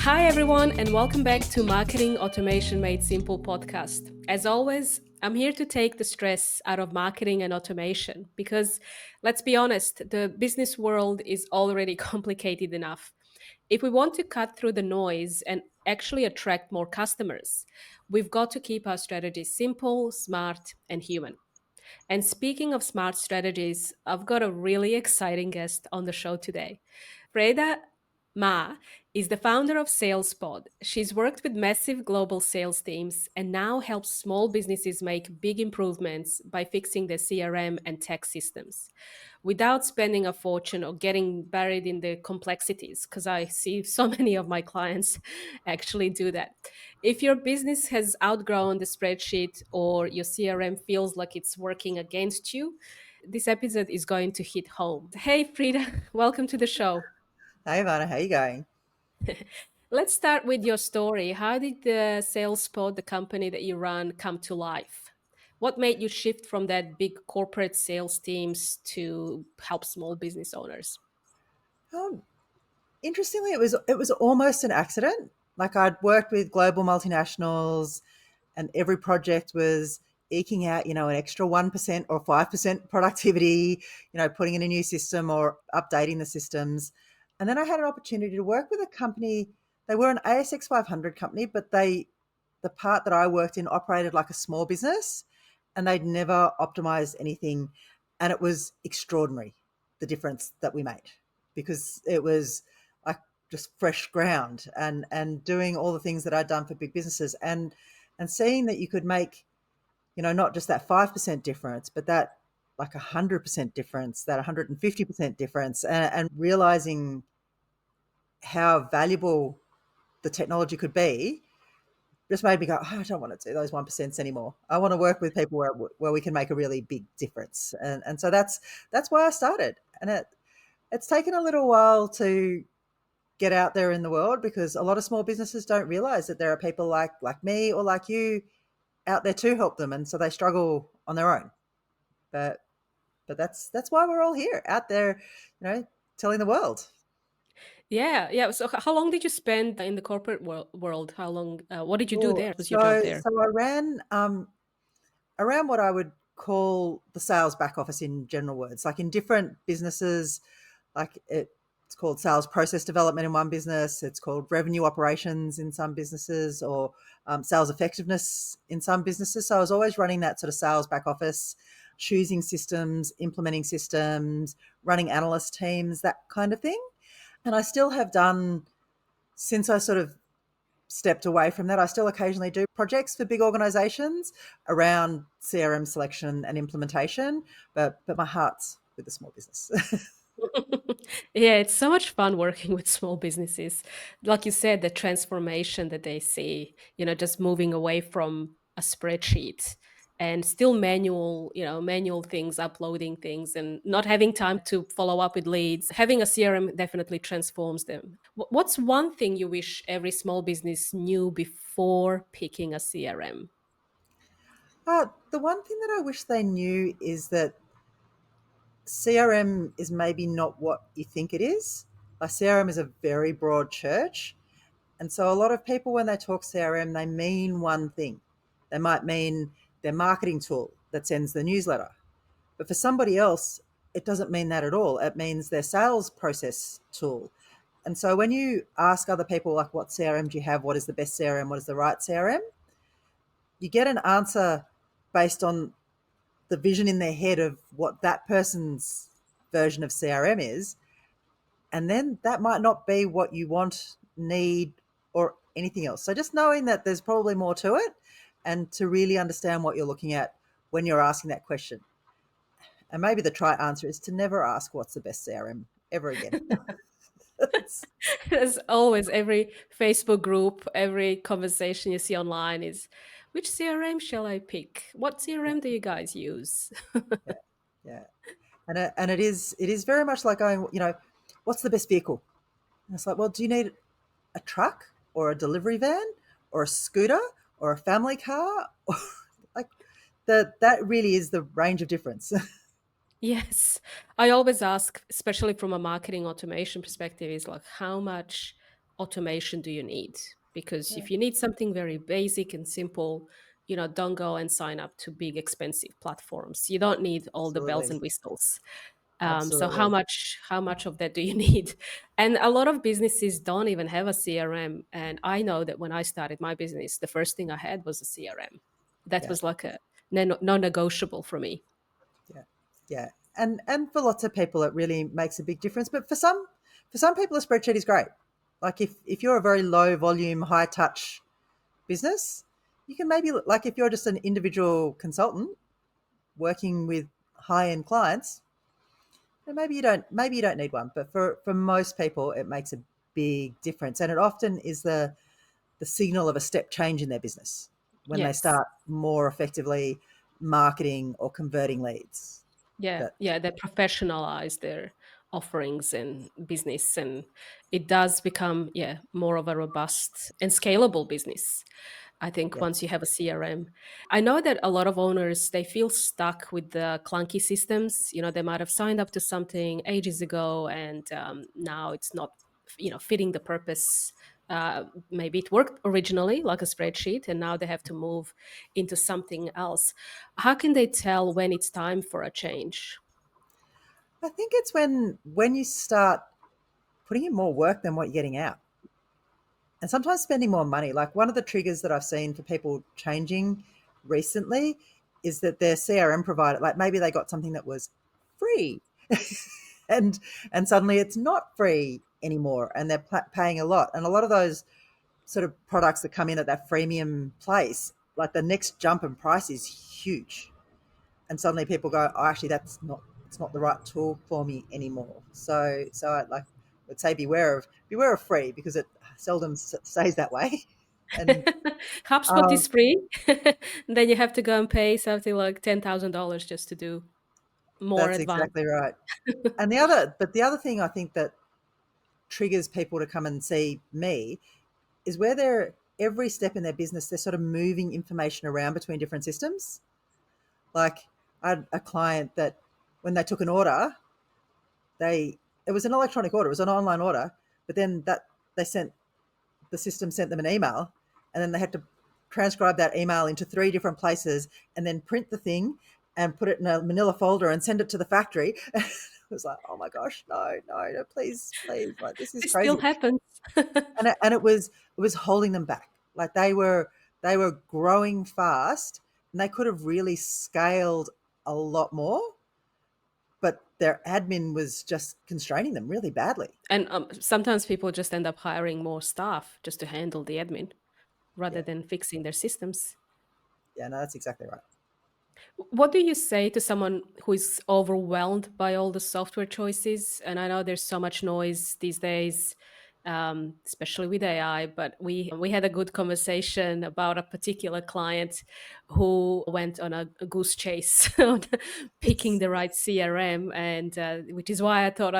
Hi, everyone, and welcome back to Marketing Automation Made Simple podcast. As always, I'm here to take the stress out of marketing and automation because let's be honest, the business world is already complicated enough. If we want to cut through the noise and actually attract more customers, we've got to keep our strategies simple, smart, and human. And speaking of smart strategies, I've got a really exciting guest on the show today. Frieda Maher is the founder of SalesPod. She's worked with massive global sales teams and now helps small businesses make big improvements by fixing their CRM and tech systems without spending a fortune or getting buried in the complexities, because I see so many of my clients actually do that. If your business has outgrown the spreadsheet or your CRM feels like it's working against you, this episode is going to hit home. Hey, Frida, welcome to the show. Hey, Ivana, how you going? Let's start with your story. How did the SalesPod, the company that you run, come to life? What made you shift from that big corporate sales teams to help small business owners? Um, Interestingly, it was almost an accident. Like I'd worked with global multinationals, and every project was eking out, an extra 1% or 5% productivity, putting in a new system or updating the systems. And then I had an opportunity to work with a company. They were an ASX 500 company, but the part that I worked in operated like a small business, and they'd never optimized anything. And it was extraordinary, the difference that we made, because it was like just fresh ground and doing all the things that I'd done for big businesses, and seeing that you could make, not just that 5% difference, but that like 100% difference, that 150% difference, and realizing how valuable the technology could be just made me go, oh, I don't want to do those 1% anymore. I want to work with people where we can make a really big difference. And so that's why I started. And it's taken a little while to get out there in the world, because a lot of small businesses don't realize that there are people like me or like you out there to help them, and so they struggle on their own. But that's why we're all here out there, telling the world. Yeah, yeah. So, how long did you spend in the corporate world? How long? What did you do Oh, there? Was your job so there? so I ran what I would call the sales back office, in general words, like in different businesses. It's called sales process development in one business. It's called revenue operations in some businesses, or sales effectiveness in some businesses. So I was always running that sort of sales back office, choosing systems, implementing systems, running analyst teams, that kind of thing. And I still have done, since I sort of stepped away from that. I still occasionally do projects for big organizations around CRM selection and implementation, but my heart's with the small business. Yeah, it's so much fun working with small businesses. Like you said, the transformation that they see, just moving away from a spreadsheet and still manual things, uploading things and not having time to follow up with leads. Having a CRM definitely transforms them. What's one thing you wish every small business knew before picking a CRM? The one thing that I wish they knew is that CRM is maybe not what you think it is. A CRM is a very broad church. And so a lot of people, when they talk CRM, they mean one thing. They might mean their marketing tool that sends the newsletter. But for somebody else, it doesn't mean that at all. It means their sales process tool. And so when you ask other people, like, what CRM do you have? What is the best CRM? What is the right CRM? You get an answer based on the vision in their head of what that person's version of CRM is. And then that might not be what you want, need, or anything else. So just knowing that there's probably more to it, and to really understand what you're looking at when you're asking that question. And maybe the try answer is to never ask what's the best CRM ever again. As always, every Facebook group, every conversation you see online is, which CRM shall I pick? What CRM do you guys use? Yeah, yeah. And it is very much like going, what's the best vehicle? And it's like, well, do you need a truck or a delivery van or a scooter or a family car? Like that really is the range of difference. Yes. I always ask, especially from a marketing automation perspective, is like how much automation do you need? Because Yeah, if you need something very basic and simple, don't go and sign up to big expensive platforms. You don't need all the bells absolutely. and whistles. So Absolutely. how much of that do you need? And a lot of businesses don't even have a CRM. And I know that when I started my business, the first thing I had was a CRM. That Yeah. was like a non-negotiable for me. Yeah. Yeah. And for lots of people it really makes a big difference. But for some people a spreadsheet is great. Like if you're a very low volume, high touch business, you can maybe like if you're just an individual consultant working with high end clients, then maybe you don't need one. But for most people it makes a big difference. And it often is the signal of a step change in their business when they Yes. start more effectively marketing or converting leads. Yeah, But yeah, they professionalize their offerings and business, and it does become, yeah, more of a robust and scalable business. I think yeah, once you have a CRM, I know that a lot of owners they feel stuck with the clunky systems. They might have signed up to something ages ago, and now it's not, fitting the purpose. Maybe it worked originally like a spreadsheet, and now they have to move into something else. How can they tell when it's time for a change? I think it's when you start putting in more work than what you're getting out, and sometimes spending more money. Like one of the triggers that I've seen for people changing recently is that their CRM provider, like maybe they got something that was free, and and suddenly it's not free anymore, and they're paying a lot. And a lot of those sort of products that come in at that freemium place, like the next jump in price is huge, and suddenly people go, "Oh, actually, it's not the right tool for me anymore." So I like would say beware of free because it seldom stays that way, and HubSpot um, is free. Then you have to go and pay something like $10,000 just to do more that's advanced. exactly right. But the other thing I think that triggers people to come and see me is where they're every step in their business they're sort of moving information around between different systems. Like I had a client that when they took an order, they it was an electronic order, it was an online order, but then that they sent the system sent them an email, and then they had to transcribe that email into three different places and then print the thing and put it in a manila folder and send it to the factory. It was like, oh my gosh, no, no, no, please, please, like this is This still crazy. happens. And it was holding them back. Like they were growing fast and they could have really scaled a lot more, but their admin was just constraining them really badly. And sometimes people just end up hiring more staff just to handle the admin rather Yeah, than fixing their systems. yeah, no, that's exactly right. What do you say to someone who is overwhelmed by all the software choices? And I know there's so much noise these days, especially with AI. But we had a good conversation about a particular client who went on a goose chase on picking Yes. the right CRM, and which is why I thought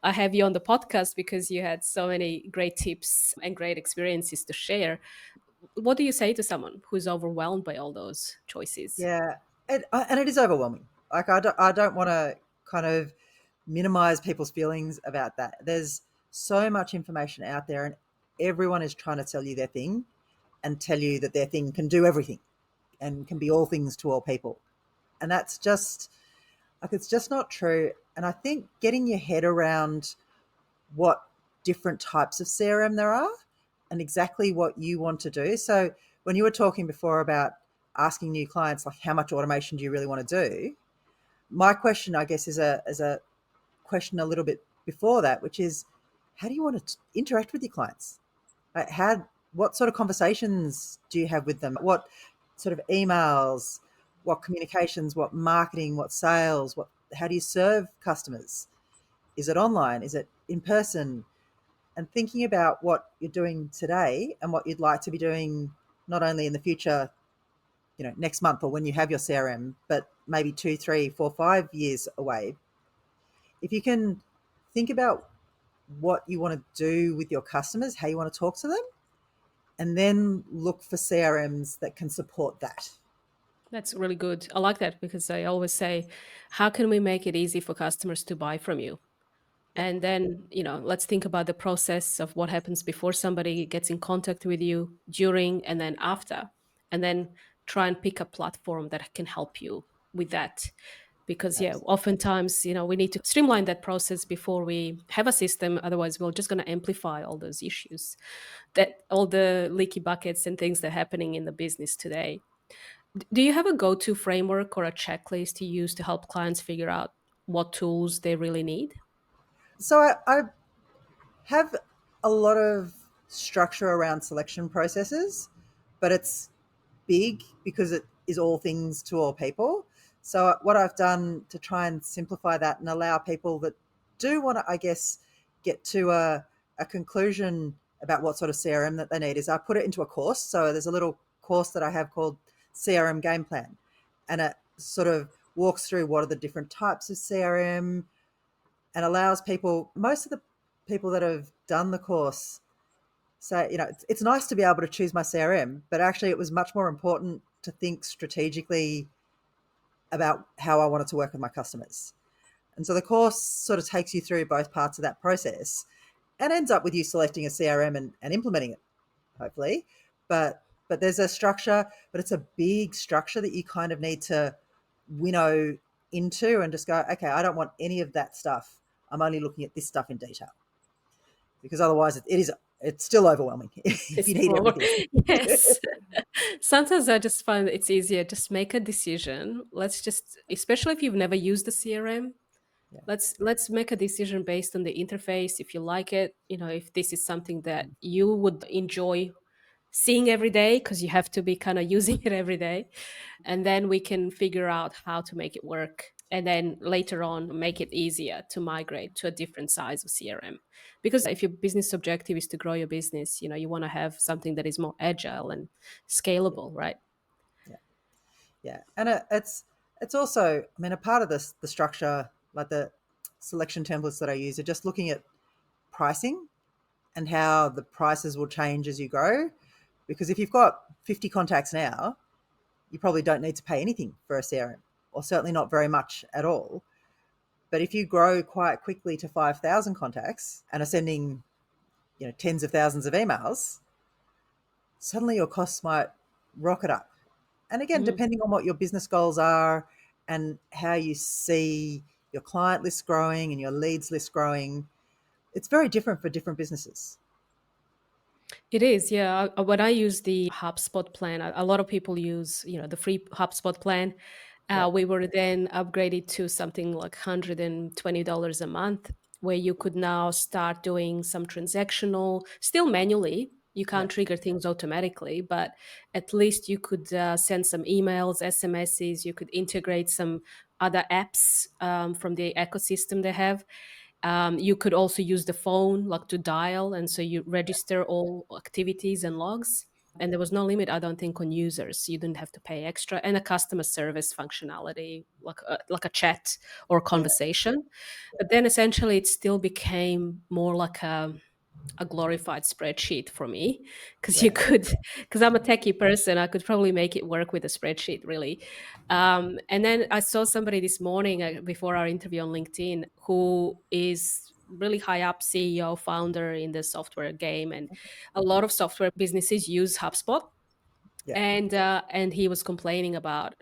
I have you on the podcast because you had so many great tips and great experiences to share. What do you say to someone who's overwhelmed by all those choices? Yeah, and it is overwhelming. Like I don't want to kind of minimize people's feelings about that. There's so much information out there, and everyone is trying to tell you their thing and tell you that their thing can do everything and can be all things to all people. And that's just like it's just not true. And I think getting your head around what different types of CRM there are and exactly what you want to do. So when you were talking before about asking new clients like how much automation do you really want to do? My question, I guess, is a question a little bit before that, which is how do you want to interact with your clients? Like what sort of conversations do you have with them? What sort of emails, what communications, what marketing, what sales, how do you serve customers? Is it online? Is it in person? And thinking about what you're doing today and what you'd like to be doing not only in the future, next month or when you have your CRM, but maybe 2, 3, 4, 5 years away. If you can think about what you want to do with your customers, how you want to talk to them, and then look for CRMs that can support that. That's really good. I like that because I always say, how can we make it easy for customers to buy from you? Yep. And then, let's think about the process of what happens before somebody gets in contact with you, during, and then after. And then try and pick a platform that can help you with that. Because, yeah, Absolutely. oftentimes, we need to streamline that process before we have a system. Otherwise, we're just going to amplify all those issues, that all the leaky buckets and things that are happening in the business today. Do you have a go to framework or a checklist you use to help clients figure out what tools they really need? So I have a lot of structure around selection processes, but it's big because it is all things to all people. So what I've done to try and simplify that and allow people that do want to, I guess, get to a conclusion about what sort of CRM that they need is I put it into a course. So there's a little course that I have called CRM Game Plan, and it sort of walks through what are the different types of CRM and allows people, most of the people that have done the course say, it's nice to be able to choose my CRM, but actually it was much more important to think strategically about how I wanted to work with my customers. And so the course sort of takes you through both parts of that process and ends up with you selecting a CRM and implementing it, hopefully. But there's a structure, but it's a big structure that you kind of need to winnow into and just go, okay, I don't want any of that stuff. I'm only looking at this stuff in detail because otherwise it's still overwhelming if It's you need more, everything. yes. Sometimes I just find it's easier. Just make a decision. Let's just, especially if you've never used the CRM, Yeah. let's make a decision based on the interface. If you like it, if this is something that you would enjoy seeing every day, because you have to be kind of using it every day, and then we can figure out how to make it work, and then later on make it easier to migrate to a different size of CRM. Because if your business objective is to grow your business, you want to have something that is more agile and Yeah. scalable, right? Yeah. Yeah. And it's also, I mean, a part of this, the structure, like the selection templates that I use are just looking at pricing and how the prices will change as you grow. Because if you've got 50 contacts now, you probably don't need to pay anything for a CRM, or certainly not very much at all. But if you grow quite quickly to 5,000 contacts and are sending, tens of thousands of emails, suddenly your costs might rocket up. And again, Mhm. depending on what your business goals are and how you see your client list growing and your leads list growing, it's very different for different businesses. It is, yeah. When I use the HubSpot plan, a lot of people use, the free HubSpot plan. Yeah. We were then upgraded to something like $120 a month, where you could now start doing some transactional, still manually. You Yeah. can't trigger things automatically, but at least you could send some emails, SMSs. You could integrate some other apps from the ecosystem they have. You could also use the phone, like to dial, and so you register all activities and logs. And there was no limit, I don't think, on users. You didn't have to pay extra, and a customer service functionality, like a chat or Yeah. conversation. But then essentially, it still became more like a glorified spreadsheet for me, because you Yeah. could, because I'm a techie person, I could probably make it work with a spreadsheet, really. And then I saw somebody this morning before our interview on LinkedIn, who is really high up CEO, founder in the software game, and a lot of software businesses use HubSpot, Yeah. and he was complaining about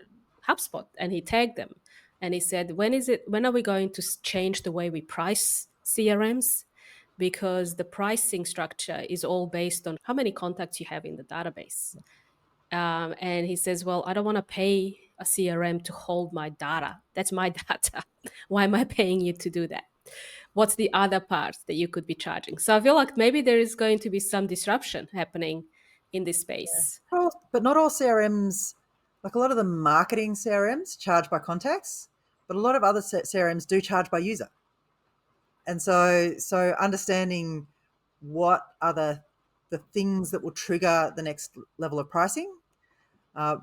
HubSpot, and he tagged them, and he said, when are we going to change the way we price CRMs? Because the pricing structure is all based on how many contacts you have in the database. And he says, well, I don't want to pay a CRM to hold my data. That's my data. Why am I paying you to do that? What's the other part that you could be charging? So I feel like maybe there is going to be some disruption happening in this space. But not all CRMs, like a lot of the marketing CRMs charge by contacts, but a lot of other CRMs do charge by user. And so understanding what are the things that will trigger the next level of pricing, uh,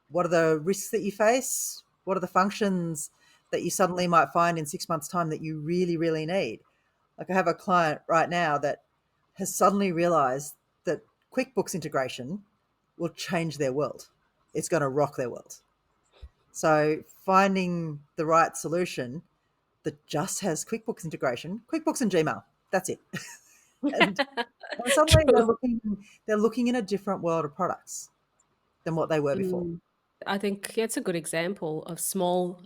what are the risks that you face, what are the functions that you suddenly might find in 6 months' time that you really, really need. Like I have a client right now that has suddenly realized that QuickBooks integration will change their world. It's going to rock their world. So finding the right solution that just has QuickBooks integration, QuickBooks and Gmail. That's it. and, and suddenly True. they're looking in a different world of products than what they were before. Mm. I think it's a good example of small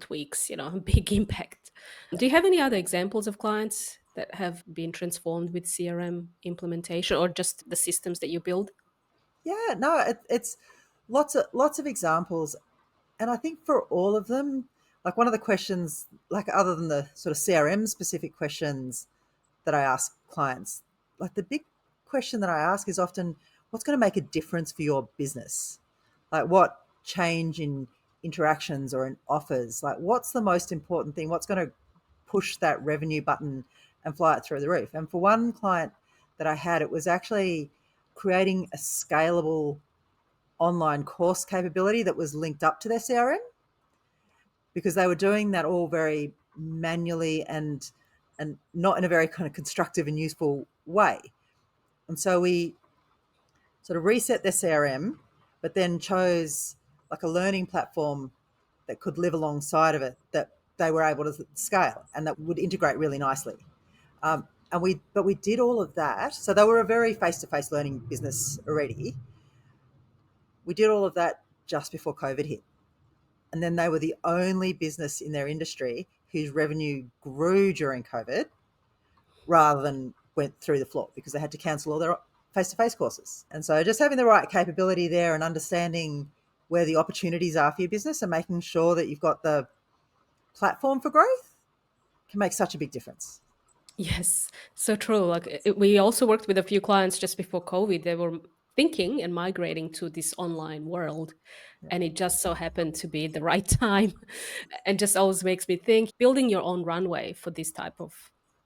tweaks, big impact. Do you have any other examples of clients that have been transformed with CRM implementation or just the systems that you build? Yeah, no, it's lots of examples, and I think for all of them, like one of the questions, like other than the sort of CRM specific questions that I ask clients, like the big question that I ask is often, what's going to make a difference for your business? Like what change in interactions or in offers? Like what's the most important thing? What's going to push that revenue button and fly it through the roof? And for one client that I had, it was actually creating a scalable online course capability that was linked up to their CRM, because they were doing that all very manually and not in a very kind of constructive and useful way. And so we sort of reset their CRM, but then chose like a learning platform that could live alongside of it, that they were able to scale and that would integrate really nicely. And we did all of that. So they were a very face-to-face learning business already. We did all of that just before COVID hit. And then they were the only business in their industry whose revenue grew during COVID rather than went through the floor, because they had to cancel all their face-to-face courses. And so just having the right capability there and understanding where the opportunities are for your business and making sure that you've got the platform for growth can make such a big difference. Yes, so true. We also worked with a few clients just before COVID. They were thinking and migrating to this online world, and it just so happened to be the right time. And just always makes me think building your own runway for this type of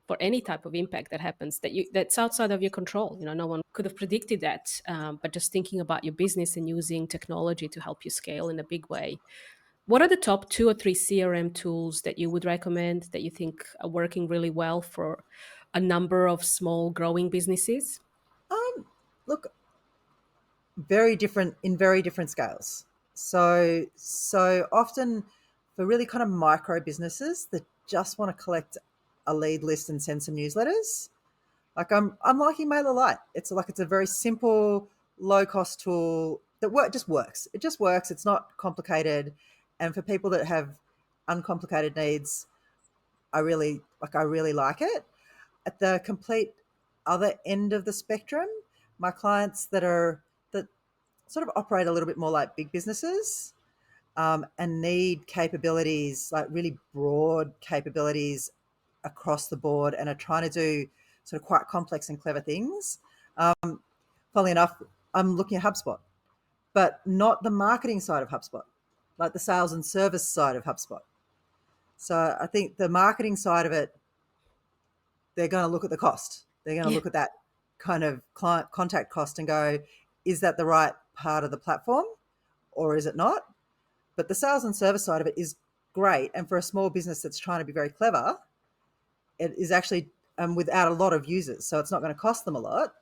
for any type of impact that happens that's outside of your control. No one could have predicted that. But just thinking about your business and using technology to help you scale in a big way. What are the top two or three CRM tools that you would recommend that you think are working really well for a number of small growing businesses? Look, very different scales. So often for really kind of micro businesses that just want to collect a lead list and send some newsletters, like I'm liking MailerLite. It's a very simple, low cost tool that just works. It just works. It's not complicated, and for people that have uncomplicated needs, I really like it. At the complete other end of the spectrum, my clients that sort of operate a little bit more like big businesses, and need capabilities, like really broad capabilities across the board, and are trying to do sort of quite complex and clever things. Funnily enough, I'm looking at HubSpot, but not the marketing side of HubSpot, like the sales and service side of HubSpot. So I think the marketing side of it, they're going to look at the cost. They're going to Yeah. look at that kind of client contact cost and go, is that the right part of the platform or is it not? But the sales and service side of it is great. And for a small business that's trying to be very clever, it is actually without a lot of users. So it's not going to cost them a lot.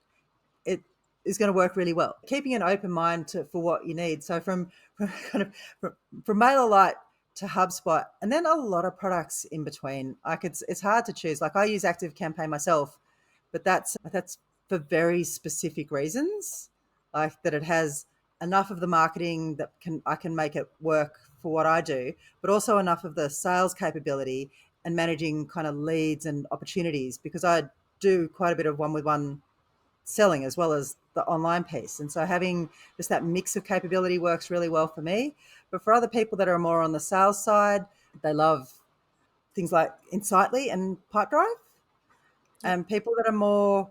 It is going to work really well. Keeping an open mind for what you need. So from kind of from MailerLite to HubSpot, and then a lot of products in between. Like it's hard to choose. Like I use Active Campaign myself, but that's for very specific reasons. Like that it has enough of the marketing that I can make it work for what I do, but also enough of the sales capability and managing kind of leads and opportunities, because I do quite a bit of one-with-one selling as well as the online piece. And so having just that mix of capability works really well for me. But for other people that are more on the sales side, they love things like Insightly and Pipedrive. Yeah. And people that are more,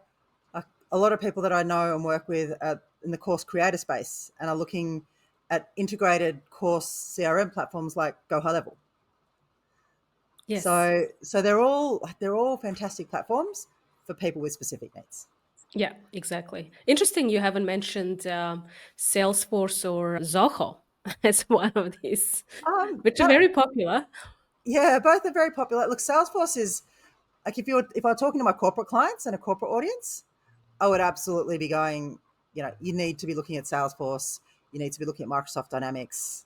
a lot of people that I know and work with in the course creator space and are looking at integrated course CRM platforms like Go High Level. Yes. So they're all fantastic platforms for people with specific needs. Yeah, exactly. Interesting you haven't mentioned Salesforce or Zoho as one of these, which are But very popular. yeah, both are very popular. Look, Salesforce is like if I were talking to my corporate clients and a corporate audience, I would absolutely be going, you need to be looking at Salesforce, you need to be looking at Microsoft Dynamics.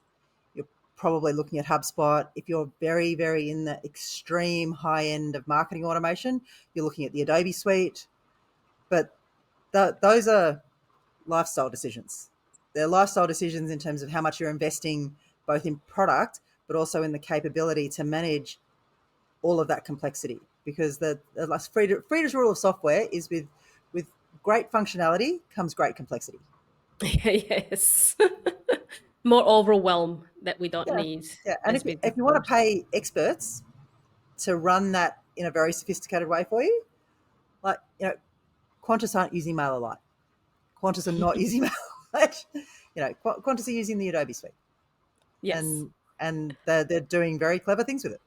You're probably looking at HubSpot. If you're very, very in the extreme high end of marketing automation, you're looking at the Adobe suite. But those are lifestyle decisions. They're lifestyle decisions in terms of how much you're investing both in product, but also in the capability to manage all of that complexity. Because like Frieda's rule of software is with great functionality comes great complexity. Yes. More overwhelm that we don't Yeah, need yeah. And as business if you want to owners. pay experts to run that in a very sophisticated way for you, like Qantas aren't using MailerLite. Qantas are not using MailerLite. Qantas are using the Adobe suite, Yes. and they're doing very clever things with it.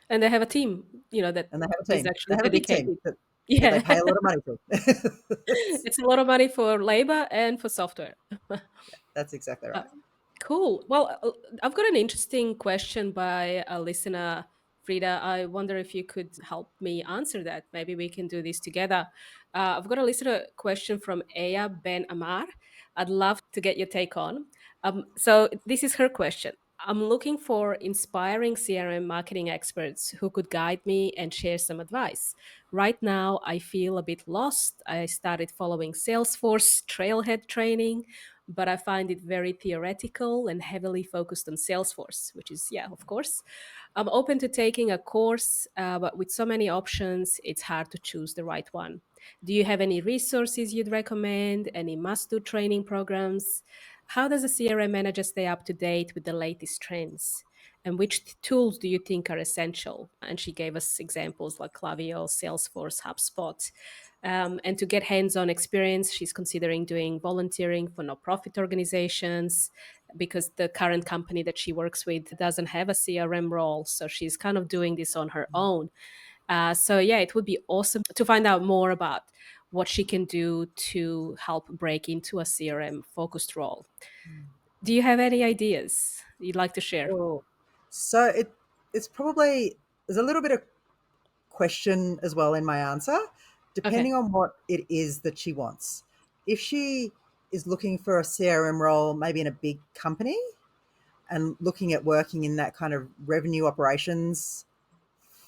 And they have a team, that And they have a is team. They actually have a big team dedicated. that they Yeah. pay a lot of money to. It's a lot of money for labor and for software. That's exactly Uh, right. Cool. Well, I've got an interesting question by a listener, Frida. I wonder if you could help me answer that. Maybe we can do this together. I've got a listener question from Aya Ben Amar. I'd love to get your take on. So, this is her question. I'm looking for inspiring CRM marketing experts who could guide me and share some advice. Right now, I feel a bit lost. I started following Salesforce Trailhead training, but I find it very theoretical and heavily focused on Salesforce, which is, yeah, of course. I'm open to taking a course, but with so many options, it's hard to choose the right one. Do you have any resources you'd recommend? Any must do training programs? How does a CRM manager stay up to date with the latest trends? And which tools do you think are essential? And she gave us examples like Klaviyo, Salesforce, HubSpot. And to get hands on experience, she's considering doing volunteering for non-profit organizations because the current company that she works with doesn't have a CRM role. So she's kind of doing this on her own. So, yeah, it would be awesome to find out more about what she can do to help break into a CRM focused role. Do you have any ideas you'd like to share? Sure. So it's probably there's a little bit of question as well in my answer, Okay. depending on what it is that she wants. If she is looking for a CRM role, maybe in a big company, and looking at working in that kind of revenue operations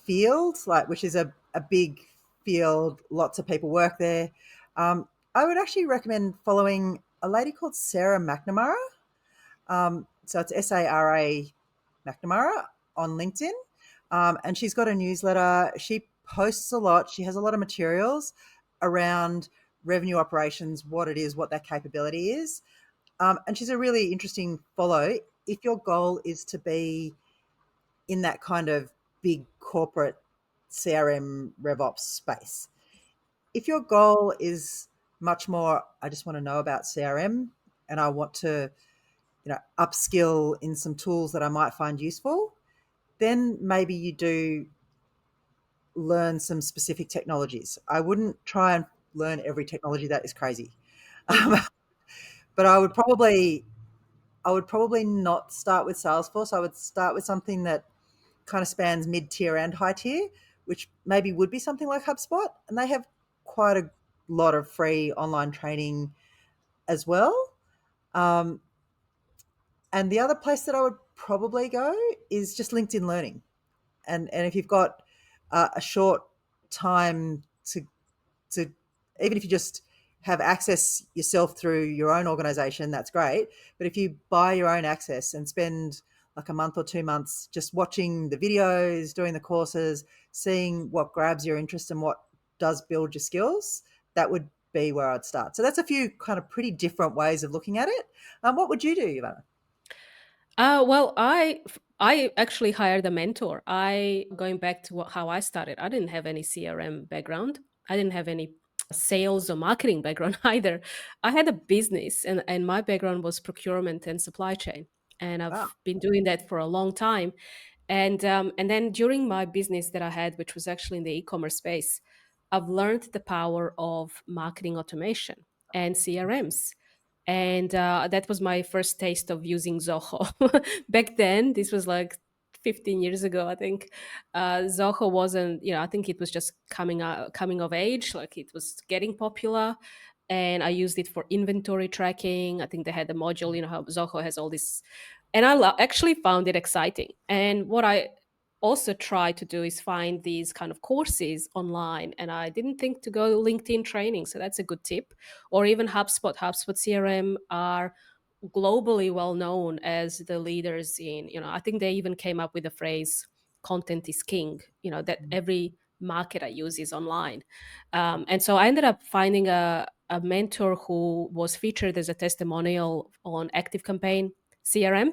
field, like which is a big field, lots of people work there. I would actually recommend following a lady called Sarah McNamara. So it's Sara McNamara on LinkedIn. And she's got a newsletter. She posts a lot. She has a lot of materials around revenue operations, what it is, what that capability is. And she's a really interesting follow if your goal is to be in that kind of big corporate CRM RevOps space. If your goal is much more, I just want to know about CRM and I want to, upskill in some tools that I might find useful, then maybe you do learn some specific technologies. I wouldn't try and learn every technology. That is crazy. Mhm. Um, but I would probably not start with Salesforce. I would start with something that kind of spans mid tier and high tier, which maybe would be something like HubSpot. And they have quite a lot of free online training as well. Um, and the other place that I would probably go is just LinkedIn Learning. And if you've got a short time to even if you just have access yourself through your own organization, that's great. But if you buy your own access and spend like a month or 2 months just watching the videos, doing the courses, seeing what grabs your interest and what does build your skills, that would be where I'd start. So that's a few kind of pretty different ways of looking at it. What would you do, Ivana? Well, I actually hired a mentor. I going back to how I started. I didn't have any CRM background. I didn't have any sales or marketing background either. I had a business, and my background was procurement and supply chain, and Wow. I've been doing that for a long time. And then during my business that I had, which was actually in the e-commerce space, I've learned the power of marketing automation and CRMs. And that was my first taste of using Zoho. Back then, this was like 15 years ago, I think. Zoho wasn't, I think it was just coming of age, like it was getting popular. And I used it for inventory tracking. I think they had a module, how Zoho has all these And actually found it exciting. And what I also try to do is find these kind of courses online. And I didn't think to go LinkedIn training, so that's a good tip. Or even HubSpot CRM are globally well known as the leaders in, I think they even came up with the phrase content is king, that every marketer uses online. And so I ended up finding a mentor who was featured as a testimonial on ActiveCampaign CRM.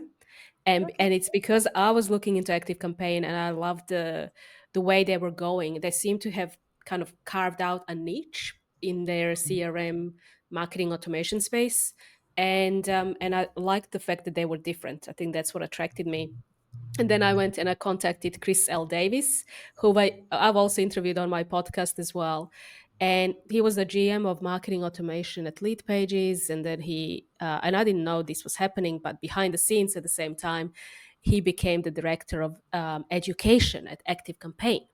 Okay. And it's because I was looking into ActiveCampaign and I loved the way they were going. They seem to have kind of carved out a niche in their CRM marketing automation space, and I liked the fact that they were different. I think that's what attracted me. And then I went and I contacted Chris L. Davis, who I've also interviewed on my podcast as well. And he was the GM of marketing automation at Lead Pages. And then and I didn't know this was happening, but behind the scenes at the same time, he became the director of education at Active Campaign.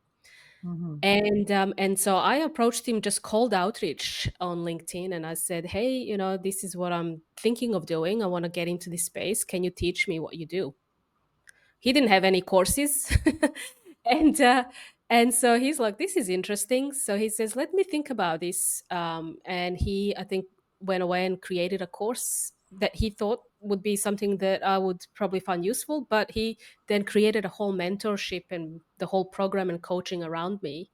Hmm. And so I approached him, just cold outreach on LinkedIn, and I said, "Hey, this is what I'm thinking of doing. I want to get into this space. Can you teach me what you do?" He didn't have any courses, and uh, and so he's like, "This is interesting." So he says, "Let me think about this." And he, I think, went away and created a course that he thought would be something that I would probably find useful. But he then created a whole mentorship and the whole program and coaching around me.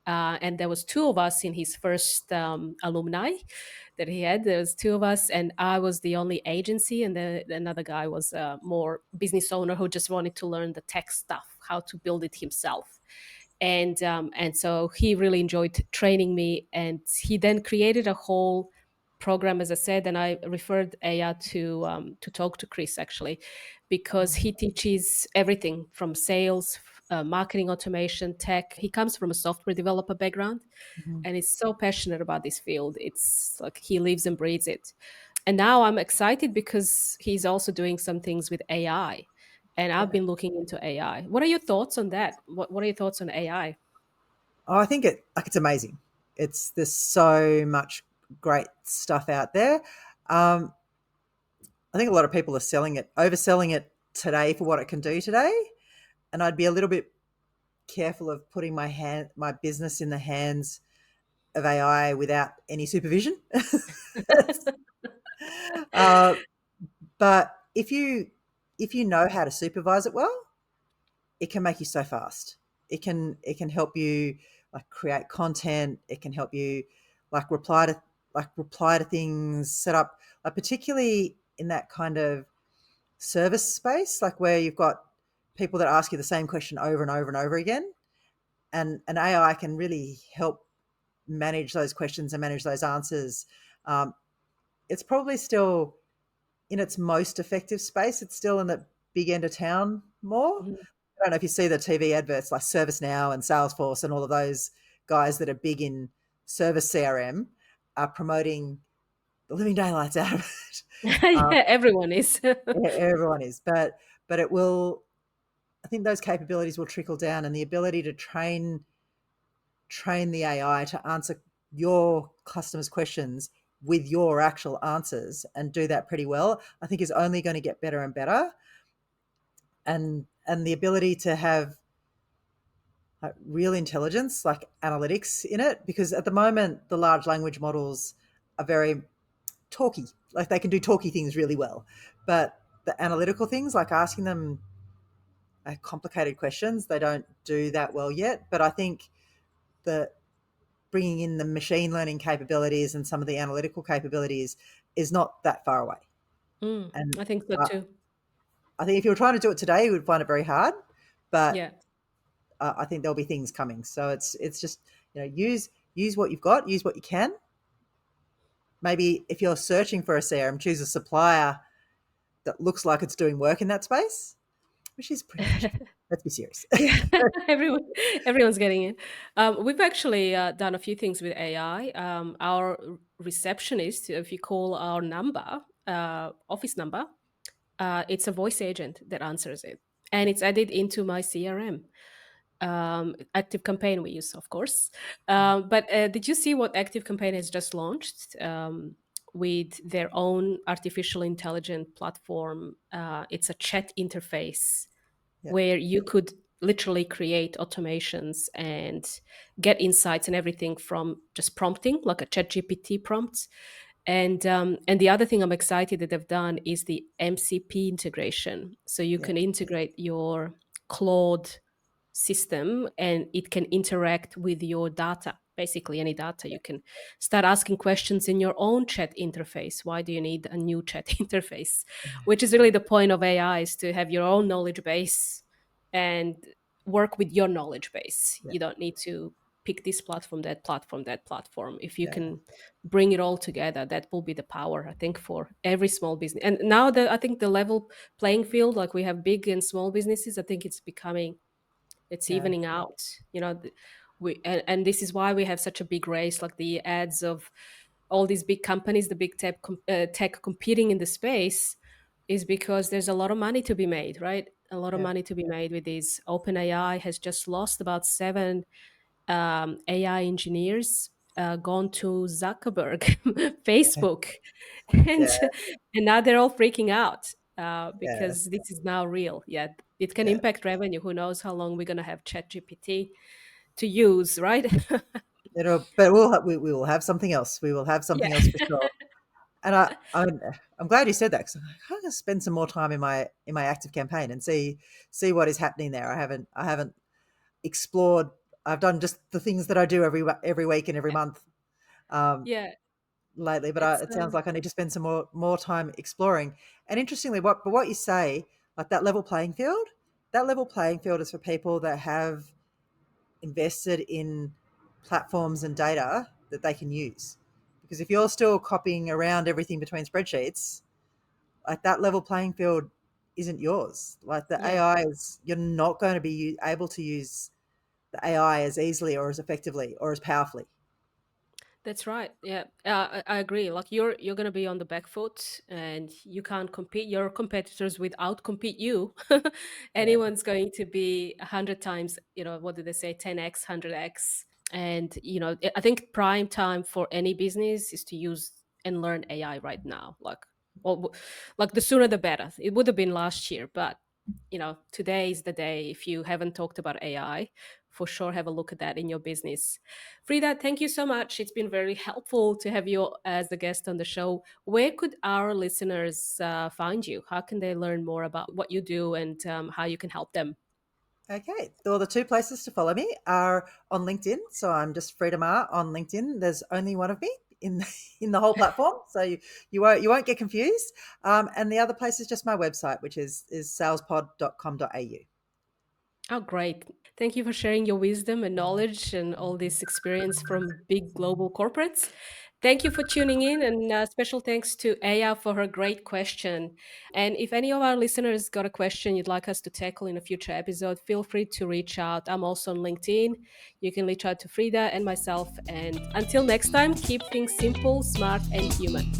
And there was two of us in his first alumni that he had. There was two of us, and I was the only agency, and another guy was a more business owner who just wanted to learn the tech stuff, how to build it himself. And so he really enjoyed training me, and he then created a whole program, as I said, and I referred Aya to talk to Chris actually, because he teaches everything from sales, marketing automation, tech. He comes from a software developer background, Hmm. and is so passionate about this field. It's like he lives and breathes it. And now I'm excited because he's also doing some things with AI. And I've Yeah. been looking into AI. What are your thoughts on that? What are your thoughts on AI? Oh, I think it's amazing. There's so much great stuff out there. Um, I think a lot of people are overselling it today for what it can do today, and I'd be a little bit careful of putting my business in the hands of AI without any supervision. uh, but if you know how to supervise it well, it can make you so fast. It can help you like create content. It can help you like reply to things, set up like particularly in that kind of service space, like where you've got people that ask you the same question over and over and over again, and an AI can really help manage those questions and manage those answers. Um, it's probably still in its most effective space. It's still in the big end of town more. Mhm. I don't know if you see the TV adverts like ServiceNow and Salesforce and all of those guys that are big in service CRM are promoting the living daylights out of it. Yeah, everyone is. Everyone is, but it will. I think those capabilities will trickle down, and the ability to train the AI to answer your customers' questions with your actual answers and do that pretty well, I think is only going to get better and better. And the ability to have real intelligence, like analytics in it, because at the moment the large language models are very talky, like they can do talky things really well, but the analytical things like asking them complicated questions, they don't do that well yet. But I think that bringing in the machine learning capabilities and some of the analytical capabilities is not that far away. And I think so uh, too. I think if you were trying to do it today, you would find it very hard. But Yeah. I think there'll be things coming. So it's just use what you've got, use what you can. Maybe if you're searching for a CRM, choose a supplier that looks like it's doing work in that space, which is pretty much. Let's be serious. Yeah, everyone, everyone's getting it. We've actually done a few things with AI. Our receptionist, if you call our number, office number, it's a voice agent that answers it, and it's added into my CRM. Active Campaign we use, of course. But did you see what Active Campaign has just launched? with their own artificial intelligence platform. It's a chat interface Yeah. where you could literally create automations and get insights and everything from just prompting, like a chat GPT prompt. And the other thing I'm excited that they've done is the MCP integration. So you Yeah. can integrate your Claude system and it can interact with your data, basically any data. You can start asking questions in your own chat interface. Why do you need a new chat interface? Which is really the point of AI, is to have your own knowledge base and work with your knowledge base. Yeah. You don't need to pick this platform, that platform, that platform. If you Yeah. can bring it all together, that will be the power, I think, for every small business. And now the I think the level playing field, like we have big and small businesses, I think it's Yeah. evening out. You know, and this is why we have such a big race, like the ads of all these big companies, the big tech competing in the space, is because there's a lot of money to be made, right? A lot of Yeah. money to be made with these. OpenAI has just lost about seven AI engineers, gone to Zuckerberg, Facebook, and Yeah. and now they're all freaking out Yeah. because this is now real. Yeah, it can Yeah. impact revenue. Who knows how long we're gonna have ChatGPT to use, right? But we will have something else. We will have Yeah, something else for sure. And I'm glad you said that, because I'm going to spend some more time in my active campaign and see what is happening there. I haven't explored. I've done just the things that I do every week and every month um, yeah. lately, but It's it sounds like I need to spend some more time exploring. And interestingly, what you say, like that level playing field is for people that have invested in platforms and data that they can use. Because if you're still copying around everything between spreadsheets, like that level playing field isn't yours. Like the yeah. AI is, you're not going to be able to use the AI as easily or as effectively or as powerfully. That's right. Yeah, I agree. Like you're gonna be on the back foot, and you can't compete. Your competitors would outcompete you. Yeah, Anyone's going to be 100 times. You know, what do they say? 10x, 100x. And I think prime time for any business is to use and learn AI right now. Well, like the sooner the better. It would have been last year, but today is the day. If you haven't talked about AI, for sure have a look at that in your business. Frida, thank you so much. It's been very helpful to have you as the guest on the show. Where could our listeners find you? How can they learn more about what you do and how you can help them? okay. Well, the two places to follow me are on LinkedIn. So I'm just Frieda Maher on LinkedIn. There's only one of me in in the whole platform, so you won't get confused. And the other place is just my website, which is salespod.com.au. Oh, great. Thank you for sharing your wisdom and knowledge and all this experience from big global corporates. Thank you for tuning in, and special thanks to Aya for her great question. And if any of our listeners got a question you'd like us to tackle in a future episode, feel free to reach out. I'm also on LinkedIn. You can reach out to Frida and myself. And until next time, keep things simple, smart, and human.